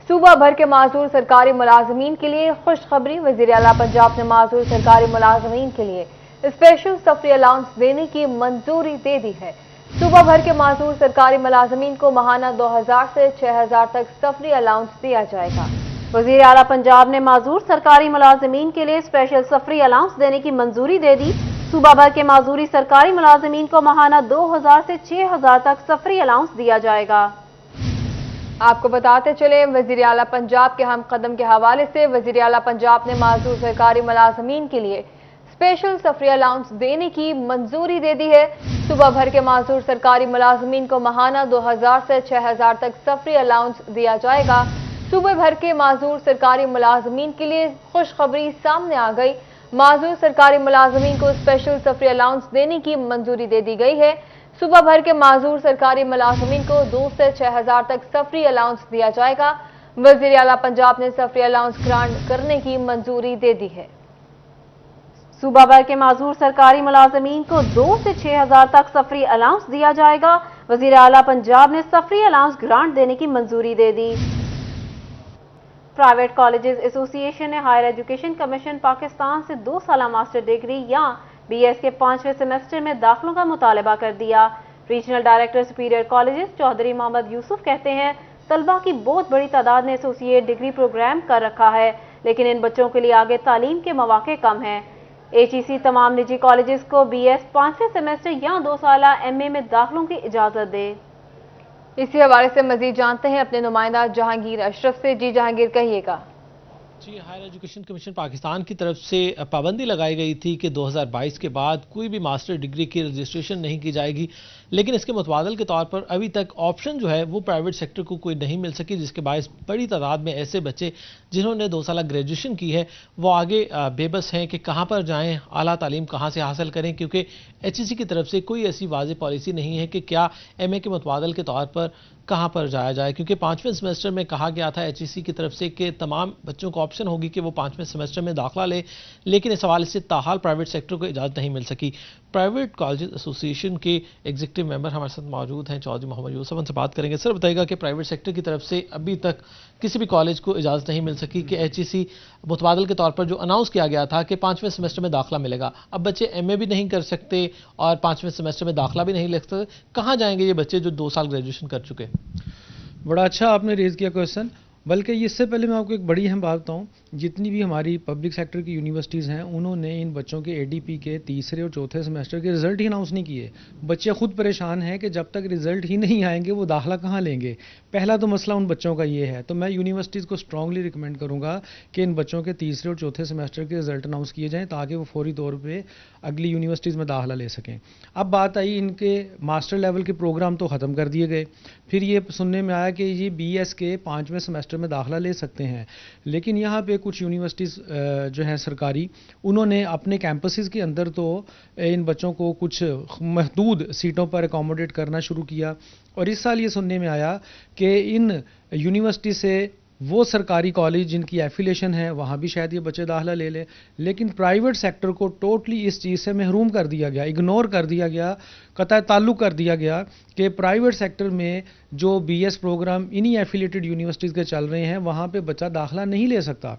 सूबा भर के माजूर सरकारी मुलाजमीन के लिए खुशखबरी। वज़ीर आला पंजाब ने माजूर सरकारी मुलाजमीन के लिए स्पेशल सफरी अलाउंस देने की मंजूरी दे दी है। सूबा भर के माजूर सरकारी मुलाजमीन को माहाना 2000 से 6000 तक सफरी अलाउंस दिया जाएगा। वज़ीर आला पंजाब ने माजूर सरकारी मुलाजमीन के लिए स्पेशल सफरी अलाउंस देने की मंजूरी दे दी। सूबा भर के माजूरी सरकारी मुलाजमीन को माहाना 2000 से 6000 तक सफरी अलाउंस दिया जाएगा। आपको बताते चले, वज़ीर आला पंजाब के हम कदम के हवाले से वज़ीर आला पंजाब ने माजूर सरकारी मुलाजमीन के लिए स्पेशल सफरी अलाउंस देने की मंजूरी दे दी है। सूबा भर के माजूर सरकारी मुलाजमीन को माहाना 2000 से 6000 तक सफरी अलाउंस दिया जाएगा। सूबे भर के माजूर सरकारी मुलाजमीन के लिए खुशखबरी सामने आ गई। माजूर सरकारी मुलाजमीन को स्पेशल सफरी अलाउंस देने की मंजूरी दे दी गई है। सूबा भर के माजूर सरकारी मुलाजमीन को 2 से 6000 तक सफरी अलाउंस दिया जाएगा। वज़ीर आला पंजाब ने सफरी अलाउंस ग्रांट करने की मंजूरी दे दी है। सूबा भर के माजूर सरकारी मुलाजमीन को 2 से 6000 तक सफरी अलाउंस दिया जाएगा। वज़ीर आला पंजाब ने सफरी अलाउंस ग्रांट देने की मंजूरी दे दी। प्राइवेट कॉलेजेस एसोसिएशन ने हायर एजुकेशन कमीशन पाकिस्तान से 2 साला मास्टर डिग्री या BS के 5वें सेमेस्टर में दाखिलों का मुतालबा कर दिया। Regional director superior colleges Chaudhry Mohammad Yousuf कहते हैं, तलबा की बहुत बड़ी तादाद ने एसोसिएट डिग्री प्रोग्राम कर रखा है, लेकिन इन बच्चों के लिए आगे तालीम के मौके कम हैं। HEC तमाम निजी कॉलेजेस को BS 5वें सेमेस्टर या 2 साला MA में दाखिलों की इजाजत दे। इसी हवाले से मजीद जानते हैं अपने नुमाइंदा जहांगीर अशरफ से। जी जहांगीर, कहिएगा। जी, हायर एजुकेशन कमीशन पाकिस्तान की तरफ से पाबंदी लगाई गई थी कि 2022 के बाद कोई भी मास्टर डिग्री की रजिस्ट्रेशन नहीं की जाएगी, लेकिन इसके मुतबादल के तौर पर अभी तक ऑप्शन जो है वो प्राइवेट सेक्टर को कोई नहीं मिल सकी, जिसके बायस बड़ी तादाद में ऐसे बच्चे जिन्होंने 2 साल ग्रेजुएशन की है वो आगे बेबस हैं कि कहाँ पर जाएँ, आला तालीम कहाँ से हासिल करें, क्योंकि HEC की तरफ से कोई ऐसी वाज़ेह पॉलिसी नहीं है कि क्या MA के मुतबादल के तौर पर कहाँ पर जाया जाए, क्योंकि 5वें सेमेस्टर में कहा गया था HEC की तरफ से कि तमाम बच्चों को ऑप्शन होगी कि वो 5वें सेमेस्टर में दाखिला ले, लेकिन इस हवाले से ताहाल प्राइवेट सेक्टर को इजाज़त नहीं मिल सकी। प्राइवेट कॉलेज एसोसिएशन के एग्जीक्यूटिव मेंबर हमारे साथ मौजूद हैं चौधरी मोहम्मद यूसुफ, उनसे बात करेंगे। सर बताइएगा कि प्राइवेट सेक्टर की तरफ से अभी तक किसी भी कॉलेज को इजाज़त नहीं मिल सकी कि HEC मुतबादल के तौर पर जो अनाउंस किया गया था कि 5वें सेमेस्टर में दाखिला मिलेगा, अब बच्चे MA भी नहीं कर सकते और 5वें सेमेस्टर में दाखिला भी नहीं ले सकते। कहाँ जाएंगे ये बच्चे जो 2 साल ग्रेजुएशन कर चुके? बड़ा अच्छा आपने रेज़ किया क्वेश्चन। बल्कि इससे पहले मैं आपको एक बड़ी अहम बात बताऊँ, जितनी भी हमारी पब्लिक सेक्टर की यूनिवर्सिटीज़ हैं उन्होंने इन बच्चों के ADP के 3रे और 4थे सेमेस्टर के रिज़ल्ट ही अनाउंस नहीं किए। बच्चे खुद परेशान हैं कि जब तक रिज़ल्ट ही नहीं आएंगे वो दाखिला कहाँ लेंगे। पहला तो मसला उन बच्चों का ये है। तो मैं यूनिवर्सिटीज़ को स्ट्रांगली रिकमेंड करूँगा कि इन बच्चों के 3रे और 4थे सेमेस्टर के रिज़ल्ट अनाउंस किए जाएँ ताकि वो फौरी तौर पर अगली यूनिवर्सिटीज़ में दाखिला ले सकें। अब बात आई, इनके मास्टर लेवल के प्रोग्राम तो ख़त्म कर दिए गए। फिर ये सुनने में आया कि ये BS के 5वें सेमेस्टर में दाखिला ले सकते हैं, लेकिन यहाँ पे कुछ यूनिवर्सिटीज़ जो हैं सरकारी, उन्होंने अपने कैंपसेस के अंदर तो इन बच्चों को कुछ महदूद सीटों पर अकोमोडेट करना शुरू किया। और इस साल ये सुनने में आया कि इन यूनिवर्सिटी से वो सरकारी कॉलेज जिनकी एफिलिएशन है वहाँ भी शायद ये बच्चे दाखिला ले लें, लेकिन प्राइवेट सेक्टर को टोटली इस चीज़ से महरूम कर दिया गया, इग्नोर कर दिया गया, कतई ताल्लुक़ कर दिया गया कि प्राइवेट सेक्टर में जो BS प्रोग्राम इन्हीं एफिलिएटेड यूनिवर्सिटीज़ के चल रहे हैं वहाँ पे बच्चा दाखिला नहीं ले सकता।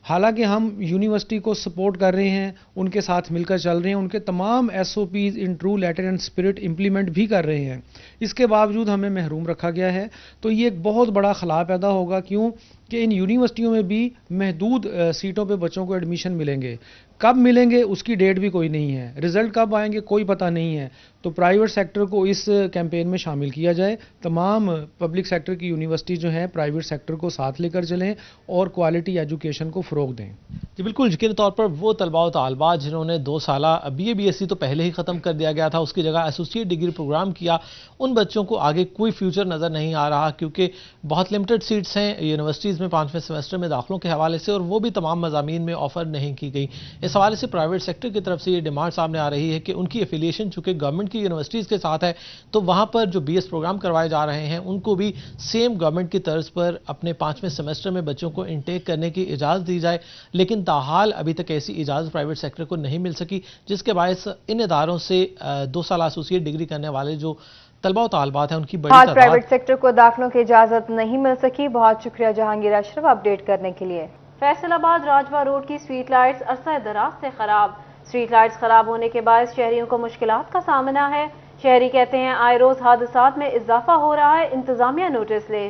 हालांकि हम यूनिवर्सिटी को सपोर्ट कर रहे हैं, उनके साथ मिलकर चल रहे हैं, उनके तमाम SOPs in true letter and spirit implement भी कर रहे हैं, इसके बावजूद हमें महरूम रखा गया है। तो ये एक बहुत बड़ा खला पैदा होगा। क्यों कि इन यूनिवर्सिटियों में भी महदूद सीटों पे बच्चों को एडमिशन मिलेंगे, कब मिलेंगे उसकी डेट भी कोई नहीं है, रिज़ल्ट कब आएंगे कोई पता नहीं है। तो प्राइवेट सेक्टर को इस कैंपेन में शामिल किया जाए, तमाम पब्लिक सेक्टर की यूनिवर्सिटी जो हैं प्राइवेट सेक्टर को साथ लेकर चलें और क्वालिटी एजुकेशन को फ़रोग़ दें। जी बिल्कुल, यकीनी तौर पर वो तलबा व तालबात जिन्होंने 2 साला BA BSc तो पहले ही ख़त्म कर दिया गया था, उसकी जगह एसोसिएट डिग्री प्रोग्राम किया, उन बच्चों को आगे कोई फ्यूचर नज़र नहीं आ रहा, क्योंकि बहुत लिमिटेड सीट्स हैं यूनिवर्सिटीज़ में 5वें सेमेस्टर में दाखिलों के हवाले से, और वो भी तमाम मज़ामीन में ऑफ़र नहीं की गई। इस हवाले से प्राइवेट सेक्टर की तरफ से ये डिमांड सामने आ रही है कि उनकी एफिलिएशन चूँकि गवर्नमेंट की यूनिवर्सिटीज़ के साथ है, तो वहाँ पर जो BS प्रोग्राम करवाए जा रहे हैं उनको भी सेम गवर्नमेंट की तर्ज पर अपने 5वें सेमेस्टर में बच्चों को इनटेक करने की इजाज़त दी जाए। लेकिन ताहाल अभी तक ऐसी इजाज़त प्राइवेट सेक्टर को नहीं मिल सकी, जिसके बायस इन इदारों से 2 साल एसोसिएट डिग्री करने वाले जो तलबा और तालबात हैं उनकी बड़ी आज तादाद। प्राइवेट सेक्टर को दाखिलों की इजाजत नहीं मिल सकी। बहुत शुक्रिया जहांगीर अशरफ अपडेट करने के लिए। फैसलाबाद राजबा रोड की स्ट्रीट लाइट्स अरसा दराज से खराब। स्ट्रीट लाइट्स खराब होने के बाद शहरियों को मुश्किलात का सामना है। शहरी कहते हैं आए रोज हादसात में इजाफा हो रहा है, इंतजामिया नोटिस ले।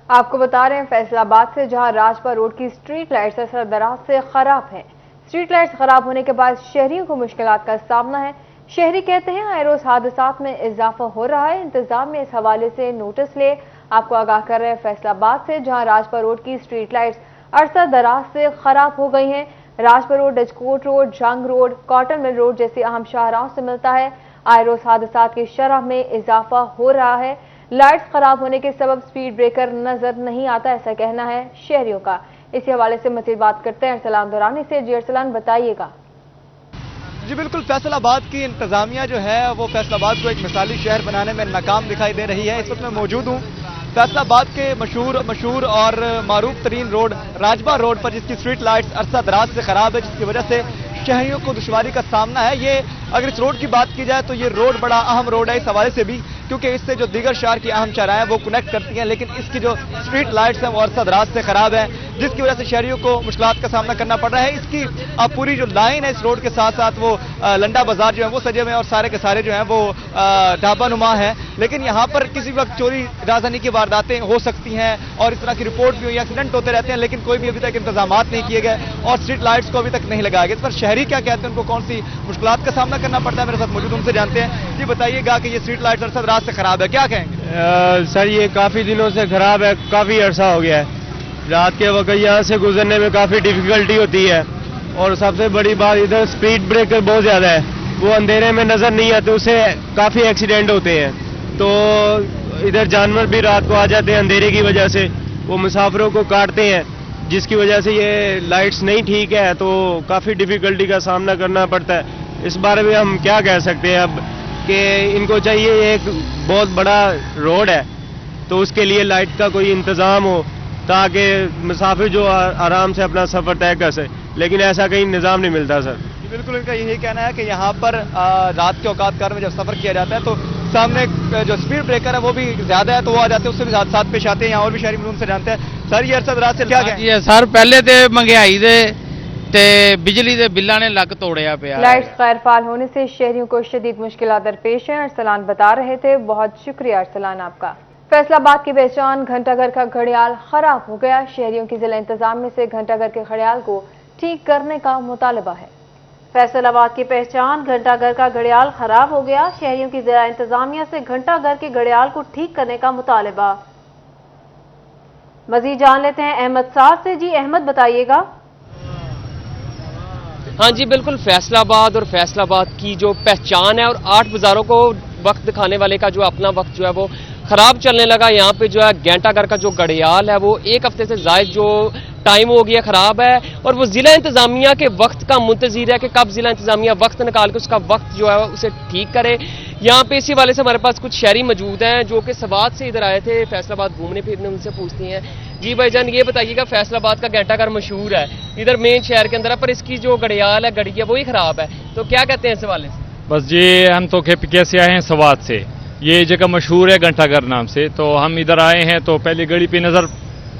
आपको बता रहे हैं फैसलाबाद से, जहां राजपा रोड की स्ट्रीट लाइट्स असर दराज से खराब है। स्ट्रीट लाइट्स खराब होने के बाद शहरियों को मुश्किलात का सामना है। शहरी कहते हैं आए रोज हादसात में इजाफा हो रहा है, इंतजाम में इस हवाले से नोटिस ले। आपको आगाह कर रहे हैं फैसलाबाद से, जहां राजपा रोड की स्ट्रीट लाइट्स अरसा दराज से खराब हो गई हैं। राजपा रोड, डचकोट रोड, जंग रोड, कॉटन मिल रोड जैसी अहम शाहराहों से मिलता है। आए रोज हादसात की शरह में इजाफा हो रहा है। लाइट्स खराब होने के सबब स्पीड ब्रेकर नजर नहीं आता, ऐसा कहना है शहरियों का। इसी हवाले से मजीद बात करते हैं अरसलान दुरानी से। जी अरसलान, बताइएगा। जी बिल्कुल, फैसलाबाद की इंतजामिया जो है वो फैसलाबाद को एक मिसाली शहर बनाने में नाकाम दिखाई दे रही है। इस वक्त मैं मौजूद हूँ फैसलाबाद के मशहूर और मारूफ तरीन रोड राजबा रोड पर, जिसकी स्ट्रीट लाइट्स अरसा दराज से खराब है, जिसकी वजह से शहरियों को दुश्वारी का सामना है। ये अगर इस रोड की बात की जाए तो ये रोड बड़ा अहम रोड है इस हवाले से भी, क्योंकि इससे जो दीगर शहर की अहम शाहराएं वो कनेक्ट करती हैं, लेकिन इसकी जो स्ट्रीट लाइट्स हैं वो अरसा दराज से खराब है, जिसकी वजह से शहरियों को मुश्किलात का सामना करना पड़ रहा है। इसकी पूरी जो लाइन है इस रोड के साथ साथ वो लंडा बाजार जो है वो सजे हुए हैं और सारे के सारे जो हैं वो ढाबा नुमा है। लेकिन यहाँ पर किसी वक्त चोरी राजधानी की वारदातें हो सकती हैं और इस तरह की रिपोर्ट भी हुई, एक्सीडेंट होते रहते हैं, लेकिन कोई भी अभी तक इंतजामात नहीं किए गए और स्ट्रीट लाइट्स को अभी तक नहीं लगाया गया। इस पर शहरी क्या कहते हैं, उनको कौन सी मुश्किलात का सामना करना पड़ता है, मेरे साथ मौजूद उनसे जानते हैं। जी बताइएगा कि ये स्ट्रीट लाइट्स अरसा दराज से खराब है, क्या कहेंगे? सर ये काफ़ी दिनों से खराब है, काफ़ी अरसा हो गया है। रात के वक्त यहाँ से गुजरने में काफ़ी डिफिकल्टी होती है और सबसे बड़ी बात इधर स्पीड ब्रेकर बहुत ज़्यादा है, वो अंधेरे में नज़र नहीं आते, उससे काफ़ी एक्सीडेंट होते हैं। तो इधर जानवर भी रात को आ जाते हैं अंधेरे की वजह से, वो मुसाफिरों को काटते हैं, जिसकी वजह से ये लाइट्स नहीं ठीक है, तो काफ़ी डिफिकल्टी का सामना करना पड़ता है। इस बारे में हम क्या कह सकते हैं अब कि इनको चाहिए एक बहुत बड़ा रोड है तो उसके लिए लाइट का कोई इंतज़ाम हो ताकि मुसाफिर जो आराम से अपना सफ़र तय कर सके, लेकिन ऐसा कहीं निज़ाम नहीं मिलता सर। बिल्कुल इनका यही कहना है कि यहाँ पर रात के औकात में जब सफ़र किया जाता है तो सामने जो स्पीड ब्रेकर है वो भी ज़्यादा है, तो वो आ जाते हैं, उससे भी हादसात पेश आते हैं। यहाँ और भी शहरी उनसे जानते हैं। सर ये अरसा दराज से क्या कहें? सर पहले तो महंगाई ते बिजली के बिलों ने लग तोड़िया पिया। लाइट्स गैरफाल होने से शहरियों को शदीद मुश्किलात दरपेश हैं। अरसलान बता रहे थे। बहुत शुक्रिया अरसलान आपका। फैसलाबाद की पहचान घंटाघर का घड़ियाल खराब हो गया। शहरियों की जिला इंतजामिया से घंटाघर के घड़ियाल को ठीक करने का मुतालबा है। फैसलाबाद की पहचान घंटाघर का घड़ियाल खराब हो गया। शहरियों की जिला इंतजामिया से घंटाघर के घड़ियाल को ठीक करने का मुतालबा। मजीद जान लेते हैं अहमद साद से। जी अहमद बताइएगा। हाँ जी बिल्कुल, फैसलाबाद और फैसलाबाद की जो पहचान है और 8 बाजारों को वक्त दिखाने वाले का जो अपना वक्त जो है वो खराब चलने लगा। यहाँ पे जो है घंटाघर का जो घड़ियाल है वो एक हफ्ते से जायद जो टाइम हो गया खराब है और वो जिला इंतजामिया के वक्त का मुंतजिर है कि कब जिला इंतजामिया वक्त निकाल के उसका वक्त जो है उसे ठीक करे। यहाँ पे इसी वाले से हमारे पास कुछ शहरी मौजूद हैं जो कि सवात से इधर आए थे फैसलाबाद घूमने फिरने, उनसे पूछती हैं। जी भाईजान ये बताइएगा, फैसलाबाद का घंटाघर मशहूर है इधर मेन शहर के अंदर है, पर इसकी जो घड़ियाल है घड़ी है वही खराब है, तो क्या कहते हैं इस हवाले से? बस जी हम तो KPK से आए हैं सवात से, ये जगह मशहूर है घंटाघर नाम से, तो हम इधर आए हैं तो पहले घड़ी पे नज़र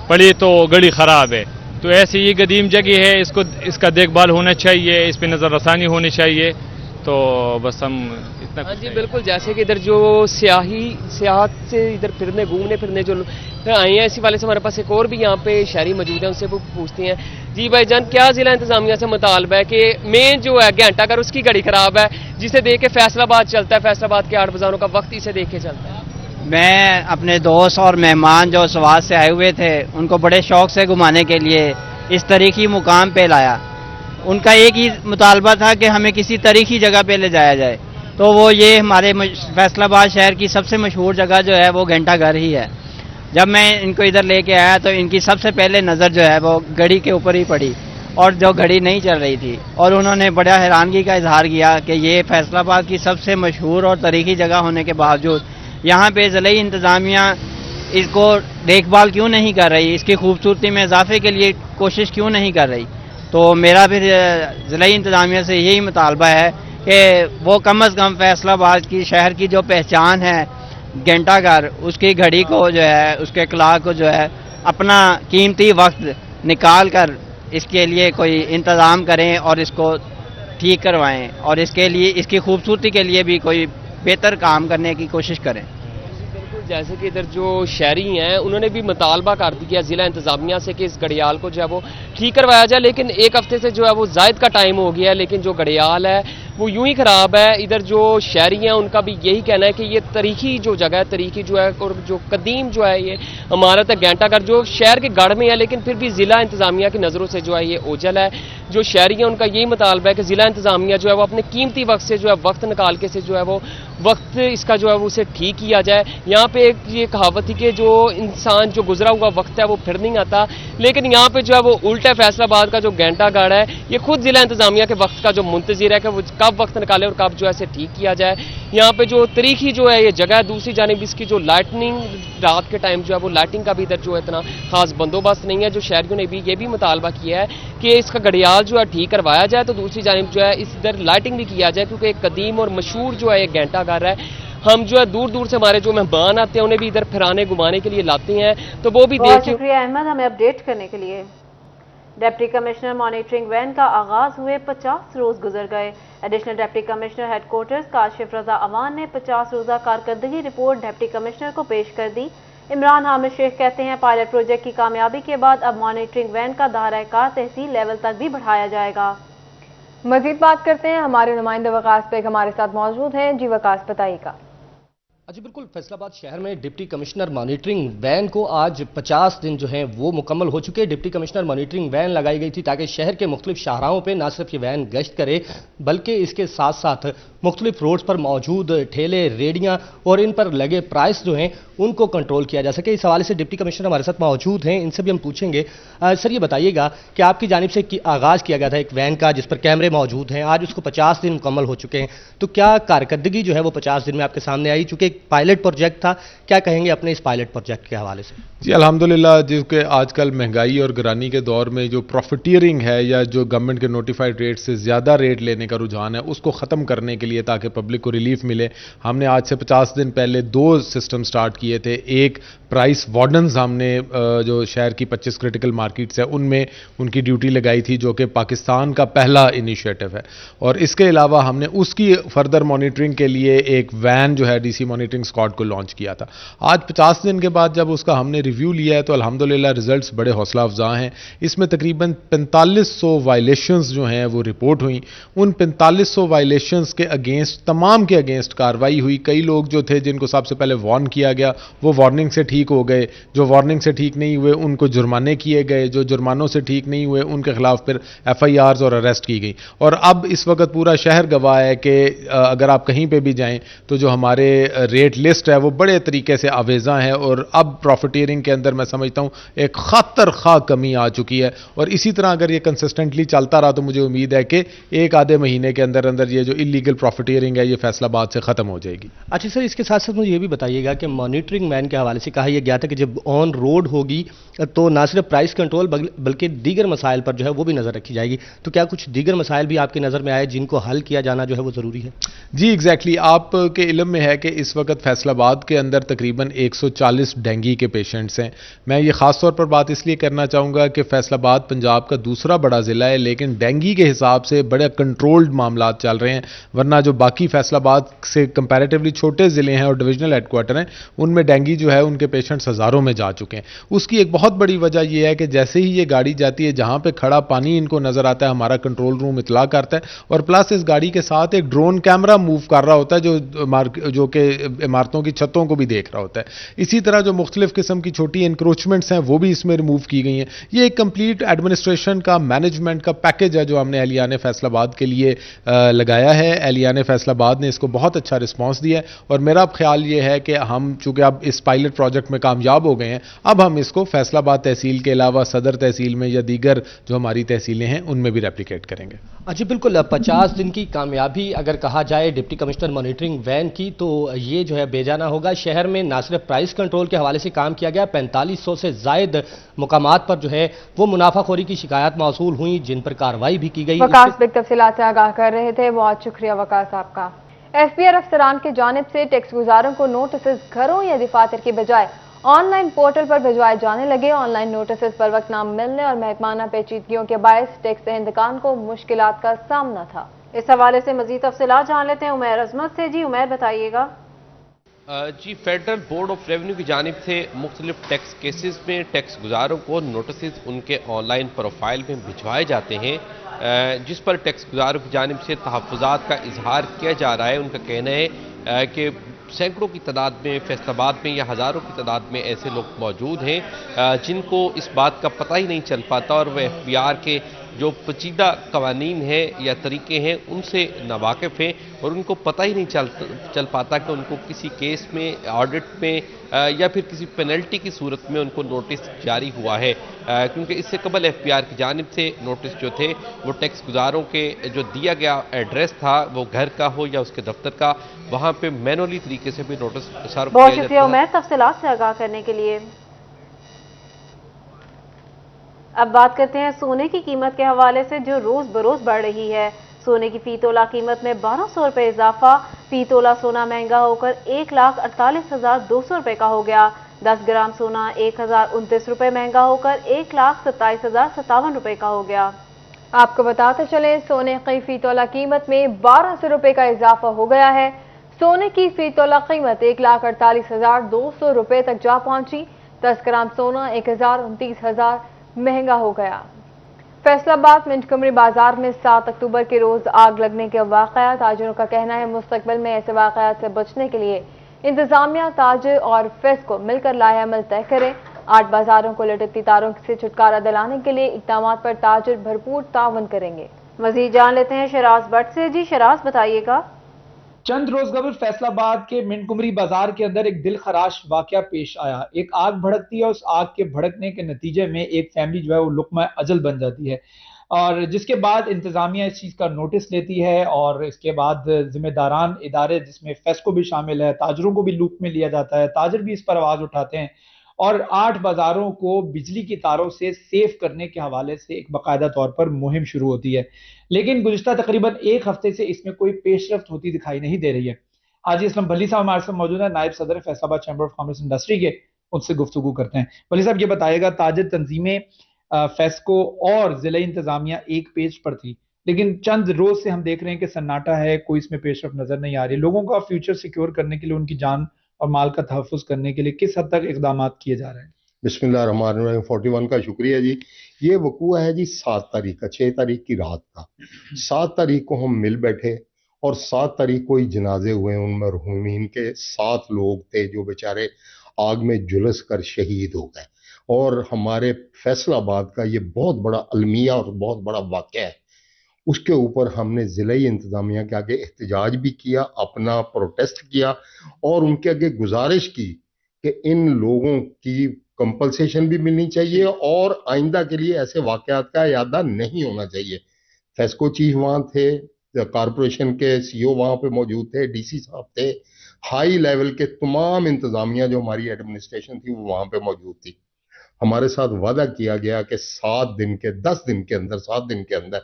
पड़ी तो घड़ी ख़राब है। तो ऐसी ये कदीम जगह है, इसका देखभाल होना चाहिए, इस पर नज़र रसानी होनी चाहिए, तो बस हम इतना। हाँ जी बिल्कुल, जैसे कि इधर जो सियाहत से इधर फिरने घूमने फिरने जो आए हैं, इसी वाले से हमारे पास एक और भी यहाँ पे शहरी मौजूद है, उनसे वो पूछती हैं। जी भाईजान क्या जिला इंतजामिया से मुतालबा है कि मेन जो है घंटाघर उसकी घड़ी खराब है, जिसे देख के फैसलाबाद चलता है, फैसलाबाद के 8 बाजारों का वक्त इसे देख के चलता है? मैं अपने दोस्त और मेहमान जो सवात से आए हुए थे उनको बड़े शौक से घुमाने के लिए इस तारीखी मुकाम पे लाया। उनका एक ही मुतालबा था कि हमें किसी तारीखी जगह पे ले जाया जाए, तो वो ये हमारे फैसलाबाद शहर की सबसे मशहूर जगह जो है वो घंटाघर ही है। जब मैं इनको इधर लेके आया तो इनकी सबसे पहले नज़र जो है वो घड़ी के ऊपर ही पड़ी और जो घड़ी नहीं चल रही थी, और उन्होंने बड़ा हैरानगी का इजहार किया कि ये फैसलाबाद की सबसे मशहूर और तारीखी जगह होने के बावजूद यहाँ पे ज़िला इंतज़ामिया इसको देखभाल क्यों नहीं कर रही, इसकी खूबसूरती में इजाफे के लिए कोशिश क्यों नहीं कर रही। तो मेरा फिर ज़िला इंतज़ामिया से यही मुतालबा है कि वो कम अज़ कम फैसलाबाद की शहर की जो पहचान है, घंटा घर उसकी घड़ी को जो है, उसके क्लॉक को जो है अपना कीमती वक्त निकाल कर इसके लिए कोई इंतज़ाम करें और इसको ठीक करवाएं, और इसके लिए इसकी खूबसूरती के लिए भी कोई बेहतर काम करने की कोशिश करें। जैसे कि इधर जो शहरी हैं उन्होंने भी मुतालबा कर दिया ज़िला इंतज़ामिया से कि इस घड़ियाल को जो है वो ठीक करवाया जाए, लेकिन एक हफ्ते से जो है वो जायद का टाइम हो गया है, लेकिन जो घड़ियाल है वो यूं ही ख़राब है। इधर जो शहरी हैं उनका भी यही कहना है कि ये तारीखी जो जगह है, तारीखी जो है और जो कदीम जो है ये इमारत है घंटाघर, जो शहर के गढ़ में है, लेकिन फिर भी ज़िला इंतज़ामिया की नज़रों से जो है ये ओझल है। जो शहरी हैं उनका यही मुतालबा है कि ज़िला इंतज़ामिया जो है वो अपने कीमती वक्त से जो है वक्त निकाल के से जो है वो वक्त इसका जो है वो उसे ठीक किया जाए। यहाँ पे एक ये कहावत थी कि जो इंसान जो गुजरा हुआ वक्त है वो फिर नहीं आता, लेकिन यहाँ पे जो है वो उल्टा फैसलाबाद का जो घंटाघर है ये खुद ज़िला इंतज़ामिया के वक्त का जो मुंतज़िर है कि वो कब वक्त निकाले और कब जो है इसे ठीक किया जाए। यहाँ पे जो तारीखी जो है ये जगह है, दूसरी जानिब इसकी जो लाइटनिंग रात के टाइम जो है वो लाइटिंग का भी इधर जो है इतना खास बंदोबस्त नहीं है। जो शहरियों ने भी ये भी मुतालबा किया है कि इसका घड़ियाल जो है ठीक करवाया जाए, तो दूसरी जानिब जो है इस इधर लाइटिंग भी किया जाए, क्योंकि एक कदीम और मशहूर जो है एक घंटाघर है। हम जो है दूर दूर से हमारे जो मेहमान आते हैं उन्हें भी इधर फिराने घुमाने के लिए लाते हैं, तो वो भी बहुत शुक्रिया अहमद हमें अपडेट करने के लिए। डिप्टी कमिश्नर मॉनिटरिंग वैन का आगाज हुए 50 रोज गुजर गए। Additional deputy commissioner headquarters Kashif Raza Awan ने 50 रोजा कारकर्दगी रिपोर्ट डिप्टी कमिश्नर को पेश कर दी। इमरान हामिद शेख कहते हैं पायलट प्रोजेक्ट की कामयाबी के बाद अब मॉनिटरिंग वैन का दायरा कार तहसील लेवल तक भी बढ़ाया जाएगा। मजीद बात करते हैं, हमारे नुमाइंदे वकास बेग हमारे साथ मौजूद हैं। जी वकास बताइएगा। जी बिल्कुल, फैसलाबाद शहर में डिप्टी कमिश्नर मॉनिटरिंग वैन को आज 50 दिन जो हैं वो मुकम्मल हो चुके हैं। डिप्टी कमिश्नर मॉनिटरिंग वैन लगाई गई थी ताकि शहर के मुख्तलिफ शाहराहों पे ना सिर्फ ये वैन गश्त करे बल्कि इसके साथ साथ मुख्तलिफ रोड्स पर मौजूद ठेले, रेडियां और इन पर लगे प्राइस जो हैं उनको कंट्रोल किया जा सके। इस हवाले से डिप्टी कमिश्नर हमारे साथ मौजूद हैं, इनसे भी हम पूछेंगे। सर ये बताइएगा कि आपकी जानिब से आगाज़ किया गया था एक वैन का जिस पर कैमरे मौजूद हैं, आज उसको 50 दिन मुकम्मल हो चुके हैं, तो क्या कारकर्दगी जो है वो 50 दिन में आपके सामने आई? चूँकि एक पायलट प्रोजेक्ट था, क्या कहेंगे अपने इस पायलट प्रोजेक्ट के हवाले से? जी अल्हम्दुलिल्लाह, जिसके आजकल महंगाई और गिरानी के दौर में जो प्रॉफिटियरिंग है या जो गवर्नमेंट के नोटिफाइड रेट से ज़्यादा रेट लेने का रुझान है उसको ख़त्म करने के लिए ताकि पब्लिक को रिलीफ मिले, हमने आज से 50 दिन पहले 2 सिस्टम स्टार्ट किए थे। एक प्राइस वार्डन्स हमने जो शहर की 25 क्रिटिकल मार्केट्स है उनमें उनकी ड्यूटी लगाई थी, जो कि पाकिस्तान का पहला इनिशिएटिव है, और इसके अलावा हमने उसकी फर्दर मॉनिटरिंग के लिए एक वैन जो है डीसी मॉनिटरिंग स्क्वाड को लॉन्च किया था। आज 50 दिन के बाद जब उसका हमने रिव्यू लिया है तो अल्हम्दुलिल्लाह रिजल्ट्स बड़े हौसला अफजा हैं। इसमें तकरीबन 4500 वायलेशंस जो हैं वो रिपोर्ट हुई। उन 4500 वायलेशंस के अगेंस्ट, तमाम के अगेंस्ट कार्रवाई हुई। कई लोग जो थे जिनको सबसे पहले वार्न किया गया वो वार्निंग से ठीक हो गए, जो वार्निंग से ठीक नहीं हुए उनको जुर्माने किए गए, जो जुर्मानों से ठीक नहीं हुए उनके खिलाफ फिर FIRs और अरेस्ट की गई। और अब इस वक्त पूरा शहर गवाह है कि अगर आप कहीं पे भी जाएं तो जो हमारे रेट लिस्ट है वो बड़े तरीके से आवेजा है, और अब प्रॉफिटियरिंग के अंदर मैं समझता हूं एक खातर खा कमी आ चुकी है। और इसी तरह अगर ये कंसिस्टेंटली चलता रहा तो मुझे उम्मीद है कि एक आधे महीने के अंदर अंदर ये जो इलीगल प्रॉफिटियरिंग है ये फैसलाबाद से खत्म हो जाएगी। अच्छा सर, इसके साथ साथ मुझे ये भी बताइएगा कि मॉनिटरिंग वैन के हवाले से कहा यह गया था कि जब ऑन रोड होगी तो ना सिर्फ प्राइस कंट्रोल बल्कि दीगर मसाइल पर जो है वो भी नजर रखी जाएगी, तो क्या कुछ दीगर मसाइल भी आपकी नजर में आए जिनको हल किया जाना जो है वो जरूरी है? जी एग्जैक्टली, आपके इल्म में है कि इस वक्त फैसलाबाद के अंदर तकरीबन 140 डेंगू के पेशेंट्स हैं। मैं ये खास तौर पर बात इसलिए करना चाहूँगा कि फैसलाबाद पंजाब का दूसरा बड़ा ज़िला है, लेकिन डेंगू के हिसाब से बड़े कंट्रोल्ड मामला चल रहे हैं, वरना जो बाकी फैसलाबाद से कंपैरेटिवली छोटे ज़िले हैं और डिविजनल हेडक्वार्टर हैं उनमें डेंगू जो है उनके पेशेंट्स हज़ारों में जा चुके हैं। उसकी एक बहुत बड़ी वजह यह है कि जैसे ही ये गाड़ी जाती है जहाँ पे खड़ा पानी इनको नज़र आता है हमारा कंट्रोल रूम इतला करता है, और प्लस इस गाड़ी के साथ एक ड्रोन कैमरा मूव कर रहा होता है जो कि इमारतों की छतों को भी देख रहा होता है। इसी तरह जो मुख्तलिफ किस्म की छोटी इंक्रोचमेंट्स हैं वो भी इसमें रिमूव की गई हैं। ये एक कंप्लीट एडमिनिस्ट्रेशन का, मैनेजमेंट का पैकेज है जो हमने एहलियाने फैसलाबाद के लिए लगाया है। एहलियाने फैसलाबाद ने इसको बहुत अच्छा रिस्पॉन्स दिया है, और मेरा ख्याल ये है कि हम चूंकि अब इस पायलट प्रोजेक्ट में कामयाब हो गए हैं, अब हम इसको फैसलाबाद तहसील के अलावा सदर तहसील में या दीगर जो हमारी तहसीलें हैं उनमें भी रेप्लिकेट करेंगे। अच्छा बिल्कुल, 50 दिन की कामयाबी अगर कहा जाए डिप्टी कमिश्नर मॉनिटरिंग वैन की तो ये जो है बेजाना होगा। शहर में ना सिर्फ प्राइस कंट्रोल के हवाले से काम किया गया, 4500 से जायद मुकामात पर जो है वो मुनाफाखोरी की शिकायत मौसूल हुई जिन पर कार्रवाई भी की गई। वकास बेग तफसीलात से आगाह कर रहे थे, बहुत शुक्रिया वकास आपका। FPR अफसरान की जानिब से टैक्स गुजारों को नोटिस घरों या दफातर की बजाय ऑनलाइन पोर्टल पर भिजवाए जाने लगे। ऑनलाइन नोटिस पर वक्त न मिलने और महकमाना पेचीदगियों के बायस टैक्स दहिंदगान को मुश्किलात का सामना था। इस हवाले से मजीद तफसीलात जान लेते हैं उमैर अजमत से। जी उमैर, बताइएगा। जी, फेडरल बोर्ड ऑफ रेवेन्यू की जानिब से मुख्तलिफ टैक्स केसेस में टैक्स गुजारों को नोटिस उनके ऑनलाइन प्रोफाइल में भिजवाए जाते हैं, जिस पर टैक्स गुजारों की जानिब से तहफ़्फ़ुज़ात का इजहार किया जा रहा है। उनका कहना है कि सैकड़ों की तादाद में फैसलाबाद में या हज़ारों की तादाद में ऐसे लोग मौजूद हैं जिनको इस बात का पता ही नहीं चल पाता और वह FPR के जो पेचीदा कवानीन हैं या तरीके हैं उनसे नावाकिफ़ हैं और उनको पता ही नहीं चल पाता कि उनको किसी केस में, ऑडिट में या फिर किसी पेनल्टी की सूरत में उनको नोटिस जारी हुआ है, क्योंकि इससे कबल FPR की जानिब से नोटिस जो थे वो टैक्स गुजारों के जो दिया गया एड्रेस था, वो घर का हो या उसके दफ्तर का, वहाँ पे मैनुअली तरीके से भी नोटिस सर्व किया जाता है। बहुत शुक्रिया उमैर तफसीलात से आगाह करने के लिए। अब बात करते हैं सोने की कीमत के हवाले से जो रोज बरोज बढ़ रही है। सोने की फी तोला कीमत में 1200 रुपये इजाफा। फी तोला सोना महंगा होकर 1,48,200 रुपये का हो गया। 10 ग्राम सोना 1,029 रुपये महंगा होकर 1,27,057 रुपये का हो गया। आपको बताते चले सोने की फी तोला कीमत में 1200 रुपये का इजाफा हो गया है। सोने की फी तोला कीमत 1,48,200 रुपये तक जा पहुंची। 10 ग्राम सोना 1,29,000 महंगा हो गया। फैसलाबाद मिंटगमरी बाजार में 7 अक्टूबर के रोज आग लगने के वाकया। ताजरों का कहना है मुस्तकबिल में ऐसे वाकयात से बचने के लिए इंतजामिया, ताजर और फेस को मिलकर लाहेअमल तय करें। 8 बाजारों को लटकती तारों से छुटकारा दिलाने के लिए इक़दाम पर ताजर भरपूर तावन करेंगे। मजीद जान लेते हैं शराज भट्ट से। जी शराज, बताइएगा। चंद रोज कबल फैसलाबाद के मिंटगमरी बाजार के अंदर एक दिल खराश वाकया पेश आया। एक आग भड़कती है, उस आग के भड़कने के नतीजे में एक फैमिली जो है वो लुक़मा अजल बन जाती है और जिसके बाद इंतजामिया इस चीज़ का नोटिस लेती है और इसके बाद जिम्मेदारान इदारे जिसमें फेस्को भी शामिल है, ताजरों को भी लूप में लिया जाता है। ताजर भी इस पर आवाज़ उठाते हैं और 8 बाजारों को बिजली की तारों से सेफ करने के हवाले से एक बाकायदा तौर पर मुहिम शुरू होती है, लेकिन गुज़िश्ता तकरीबन 1 हफ्ते से इसमें कोई पेशरफ्त होती दिखाई नहीं दे रही है। आज इसलम भली साहब हमारे साथ मौजूद है, नायब सदर Faisalabad chamber of commerce industry के, उनसे गुफ्तगू करते हैं। भली साहब, ये बताइएगा, ताजर तंजीमें, फेस्को और जिला इंतजामिया एक पेज पर थी, लेकिन चंद रोज से हम देख रहे हैं कि सन्नाटा है, कोई इसमें पेशरफ्त नजर नहीं आ रही। लोगों का फ्यूचर सिक्योर करने के लिए, उनकी जान और माल का तहफ़्फ़ुज़ करने के लिए किस हद तक इक़दाम किए जा रहे हैं? बिस्मिल्लाहिर्रहमानिर्रहीम। 41 का शुक्रिया जी। ये वक़ूआ है जी 7 तारीख का, 6 तारीख की रात का। 7 तारीख को हम मिल बैठे और 7 तारीख को ही जनाजे हुए। उन मरहूमीन के 7 लोग थे जो बेचारे आग में झुलस कर शहीद हो गए। और हमारे फैसलाबाद का ये बहुत बड़ा अलमिया और बहुत बड़ा वाक़या है। उसके ऊपर हमने ज़िलाई इंतज़ामिया के आगे एहतजाज भी किया, अपना प्रोटेस्ट किया और उनके आगे गुजारिश की कि इन लोगों की कंपनसेशन भी मिलनी चाहिए और आइंदा के लिए ऐसे वाक़यात का यादा नहीं होना चाहिए। फेस्को चीफ वहाँ थे, कॉरपोरेशन के CEO वहाँ पे मौजूद थे, DC साहब थे, हाई लेवल के तमाम इंतज़ामिया जो हमारी एडमिनिस्ट्रेशन थी वो वहाँ पे मौजूद थी। हमारे साथ वादा किया गया कि 7 दिन के अंदर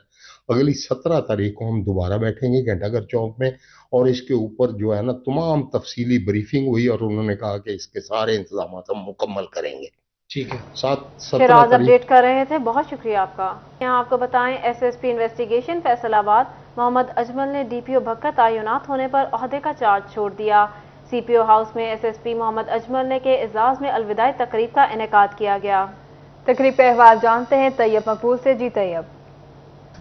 अगली 17 तारीख को हम दोबारा बैठेंगे घंटाघर चौक में और इसके ऊपर जो है ना तमाम तफसीली ब्रीफिंग हुई और उन्होंने कहा कि इसके सारे इंतजाम हम मुकम्मल करेंगे। ठीक है, 7 अपडेट कर रहे थे, बहुत शुक्रिया आपका। यहाँ आपको बताएं SSP इन्वेस्टिगेशन फैसलाबाद मोहम्मद अजमल ने DPO भक्कर तैनात होने पर ओहदे का चार्ज छोड़ दिया। CPO हाउस में SSP मोहम्मद अजमल ने के एजाज में अलविदाई तकरीब का इनेकाद किया गया। तकरीब का अहवाल जानते हैं तैयब मकबूल से। जी तैयब।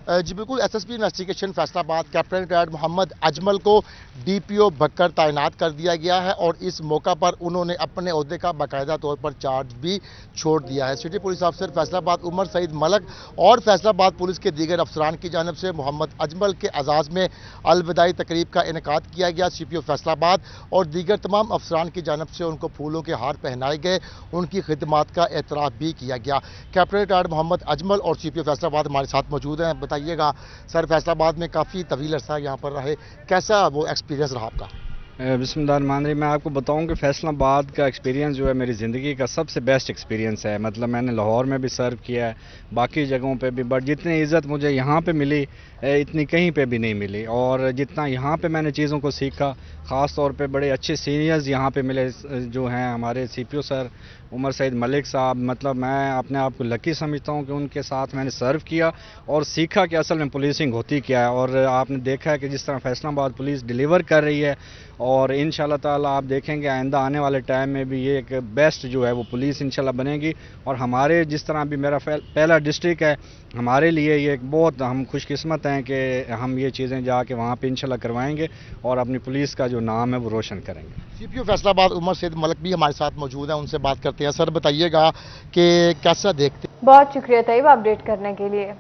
जी बिल्कुल, SSP investigation Faisalabad captain retired Mohammad Ajmal को DPO भक्कर तैनात कर दिया गया है और इस मौका पर उन्होंने अपने ओहदे का बाकायदा तौर पर चार्ज भी छोड़ दिया है। सिटी पुलिस अफसर फैसलाबाद उमर सईद मलक और फैसलाबाद पुलिस के दीगर अफसरान की जानिब से मोहम्मद अजमल के एजाज़ में अलविदाई तकरीब का इनेकाद किया गया। CPO फैसलाबाद और दीगर तमाम अफसरान की जानिब से उनको फूलों के हार पहनाए गए, उनकी खिदमात का एतराफ़ भी किया गया। कैप्टन रिटायर्ड मोहम्मद अजमल और CPO फैसलाबाद हमारे साथ मौजूद हैं। बताइएगा सर, फैसलाबाद में काफ़ी तवील अरसा यहाँ पर रहे, कैसा वो एक्सपीरियंस रहा आपका? बिस्मिल्लाहिर्रहमानिर्रहीम। मैं आपको बताऊं कि फैसलाबाद का एक्सपीरियंस जो है मेरी ज़िंदगी का सबसे बेस्ट एक्सपीरियंस है। मतलब मैंने लाहौर में भी सर्व किया है, बाकी जगहों पे भी, बट जितनी इज़्ज़त मुझे यहाँ पे मिली इतनी कहीं पे भी नहीं मिली। और जितना यहाँ पे मैंने चीज़ों को सीखा, ख़ास तौर पे बड़े अच्छे सीनियर्स यहाँ पे मिले जो हैं हमारे CPO सर उमर सईद मलिक साहब। मतलब मैं अपने आप को लकी समझता हूँ कि उनके साथ मैंने सर्व किया और सीखा कि असल में पुलिसिंग होती क्या है। और आपने देखा है कि जिस तरह फैसलाबाद पुलिस डिलीवर कर रही है, और इंशाल्लाह ताला आप देखेंगे आइंदा आने वाले टाइम में भी ये एक बेस्ट जो है वो पुलिस इंशाल्लाह बनेगी। और हमारे जिस तरह भी मेरा पहला डिस्ट्रिक्ट है, हमारे लिए ये एक बहुत हम खुशकिस्मत हैं कि हम ये चीज़ें जाके वहाँ पे इंशाल्लाह करवाएंगे और अपनी पुलिस का जो नाम है वो रोशन करेंगे। CPO फैसलाबाद उमर सईद मलिक भी हमारे साथ मौजूद हैं, उनसे बात करते हैं। सर बताइएगा कि कैसा देखते। बहुत शुक्रिया तैयब अपडेट करने के लिए।